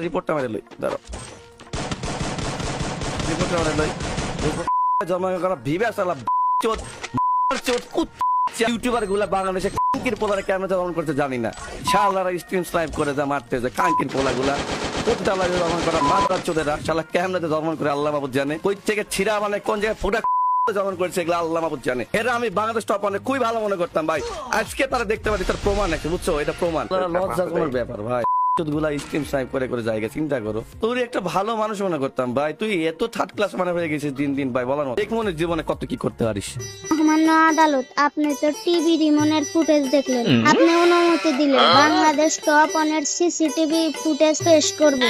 রিপোর্টটা মেরে লই ধরো রিপোর্টটা মেরে লই জমা করা ভিবে আসলা চোদ চোদ ইউটিউবার গুলা বাংলাদেশে কাঙ্কির পোলারে কেমন দমন করতে জানি না শালারা স্ট্রিম স্নাইপ করে যা মারতে যে কাঙ্কির পোলা গুলা প্রতিটা লাগে দমন করা মাদার চোদেরা শালা কেমন দমন করে আল্লাহ মাহবুব জানে কই থেকে ছিড়া মানে কোন জায়গায় ফোটা দমন করেছে এগুলো আল্লাহ মাহবুব জানে। এটা আমি বাংলাদেশ টপ অনেক খুবই ভালো মনে করতাম ভাই, আজকে তারা দেখতে পারি তার প্রমাণ আছে বুঝছো, এটা প্রমাণ লজ্জা কোন ব্যাপার ভাই গুলা স্ট্রিম স্নাইপ করে করে জায়গা চিন্তা করো। তুই একটা ভালো মানুষ মনে করতাম ভাই, তুই এত থার্ড ক্লাস মানে হয়ে গেছিস দিন দিন ভাই, বলার দেখ মনে জীবনে কত কি করতে পারিস। মহামান্য আদালত, আপনি তো টিভি রিমোনের ফুটেজ দেখলেন, আপনি অনুমতি দিলেন বাংলাদেশ টপ অনের সিসিটিভি ফুটেজ পেশ করব,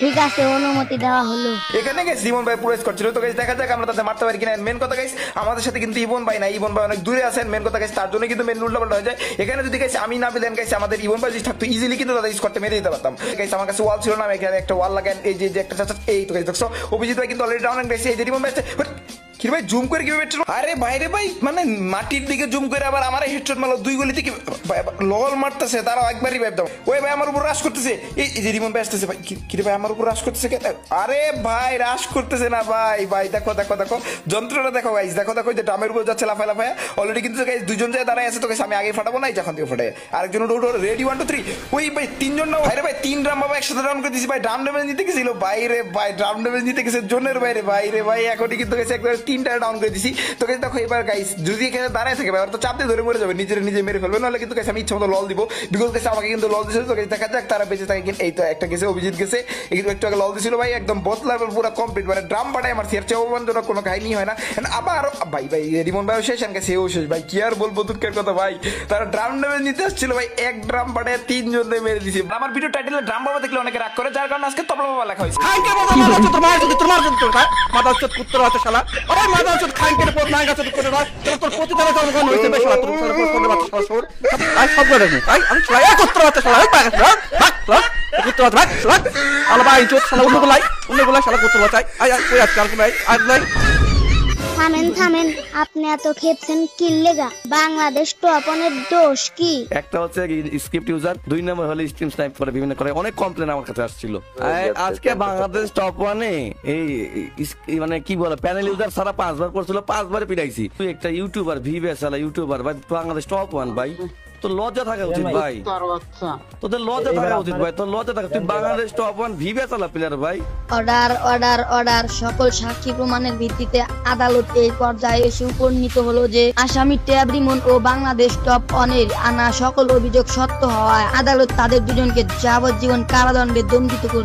ঠিক আছে অনুমতি দেওয়া হলো। এখানে গাইস ইমন ভাই পুরো করছিল তো গাইস দেখা যাক আমরা তাতে মারতে পারি কিনা। মেন কথা গাইস আমাদের সাথে কিন্তু ইমন ভাই না, ইমন ভাই অনেক দূরে আছেন। মেন কথা গাইস তার জন্য কিন্তু মেন উল্টাপাল্টা হয়ে যায়। এখানে যদি গাইস আমি না পেলেন গাইস আমাদের ইমন ভাই যদি থাকতো ইজিলি কিন্তু তাদের স্কোরটা মেরে দিতে পারতাম। গাইস আমার কাছে ওয়াল ছিল না, আমি এখানে একটা ওয়াল লাগান এই যে একটা এই তো গাইস দেখছো অভিজিৎ ভাই কিন্তু অলরেডি ডাউন গেছে। এই যে ইমন ভাই কি ভাই জুম করে কিভাবে হেডশট, আরে বাইরে ভাই মানে মাটির দিকে জুম করে আবার আমার হেডশট মারলো দুই গলি থেকে লল মারতেছে তারাও একবারই ভাই দাও। ওই ভাই আমার উপর রাশ করতেছে, এই যে রিমন ভাই আসতেছে ভাই কি রে ভাই আমার উপর রাশ করতেছে, আরে ভাই রাশ করতেছে না ভাই, ভাই দেখো দেখো দেখো যন্ত্রটা দেখো গাইস, দেখো দেখো যে ড্রামের উপর যাচ্ছে লাফায় লাফায় অলরেডি কিন্তু গাইস দুজন যায় দাঁড়ায় আছে। তো গাইস আমি আগে ফাটাবো না, যখন থেকে ফাটাই আরেকজন উঠো উঠো রেডি 1 2 3 ওই ভাই তিনজন না ভাই রে ভাই তিন ড্রাম বাবা একসাথে ডাউন করে দিয়েছি ভাই। ড্রাম ড্যামেজ নিতে গেছিল বাইরে ভাই, ড্রাম ড্যামেজ নিতে গেছে জোনের বাইরে বাইরে ভাই, এখনই কিন্তু গাইস একবার তিনটা ডাউন করে দিছি। তো গাইস দেখো এবার গাইস যদি এখানে দাঁড়ায় থাকে ভাই ওর তো চাপ দিয়ে ধরে মরে যাবে, নিজের নিজে মেরে ফেলবে, নাহলে কিন্তু গাইস আমি ইচ্ছা মতো লল দিব বিকজ গাইস আমাকে কিন্তু লল দিছিল। তো গাইস দেখা যাক তারা বেঁচে থাকে কিনা। এই তো একটা গেছে অভিজিৎ গেছে, একটু আগে লল দিছিল ভাই একদম বোথ লেভেল পুরো কমপ্লিট, মানে ড্রাম বাটায় আমার এর চেয়ে অপমানজনক কোনো কাহিনী হয় না। আবার ভাই ভাই রিমন ভাইও শেষ আনকে সেও শেষ ভাই, কি আর বলবো দুঃখের কথা ভাই, তারা ড্রাম ড্যামেজ নিতে আসছিল ভাই, এক ড্রাম বাটায় তিনজন মেরে দিছে। আমার ভিডিও টাইটেলে ড্রাম বাবা দেখলে অনেকে রাগ করে, যার কারণে আজকে তবলা বাবা লেখা হয়েছে। খাইকে বাবা মাথা তোমার যদি তোমার যদি মাথা চোদ কুত্তর আছে শালা, আরে মাথা চোদ খাইকে পথ না গাছে করে দাও তোর প্রতি তারা জনগণ কোন হইছে বেশ শালা তোর কোন বাচ্চা শালা সর আই সব করে নে আই আমি শালা কুত্তর আছে শালা ভাগ কুত্তর আছে ভাগ শালা আলা ভাই চোদ শালা অন্য গুলা শালা কুত্তর আছে আই আই কই আজকাল কোন আই নাই। থামেন থামেন, আপনি এত খেপছেন কি লেগা? বাংলাদেশ টপ অনের দোষ কি? একটা হচ্ছে স্ক্রিপ্ট ইউজার, দুই নম্বর হলো স্ট্রিম স্নাইপ করে বিভিন্ন করে অনেক কমপ্লেন আমার কাছে আসছিল। আজকে বাংলাদেশ টপ ওয়ানে এই মানে কি বলে প্যানেল ইউজার সারা 5 বার করছিল, 5 বারে পিটাইছি। তুই একটা ইউটিউবার ভিভে চালা ইউটিউবার ভাই, বাংলাদেশ টপ ওয়ান ভাই, তোর লজ্জা থাকা উচিত ভাই, তোদের লজ্জা থাকা উচিত ভাই, তোর লজ্জা থাকা, তুই বাংলাদেশ টপ ওয়ান ভিভে চালা প্লেয়ার ভাই। অর্ডার অর্ডার অর্ডার, সকল সাক্ষী প্রমাণের ভিত্তিতে আদালত এই পর্যায়ে এসে উপনীত হলো যে আসামি ট্যাব রিমন ও বাংলাদেশ টপ অনের আনা সকল অভিযোগ সত্য হওয়ায় আদালত তাদের দুজনকে যাবজ্জীবন কারাদণ্ডে দণ্ডিত করে।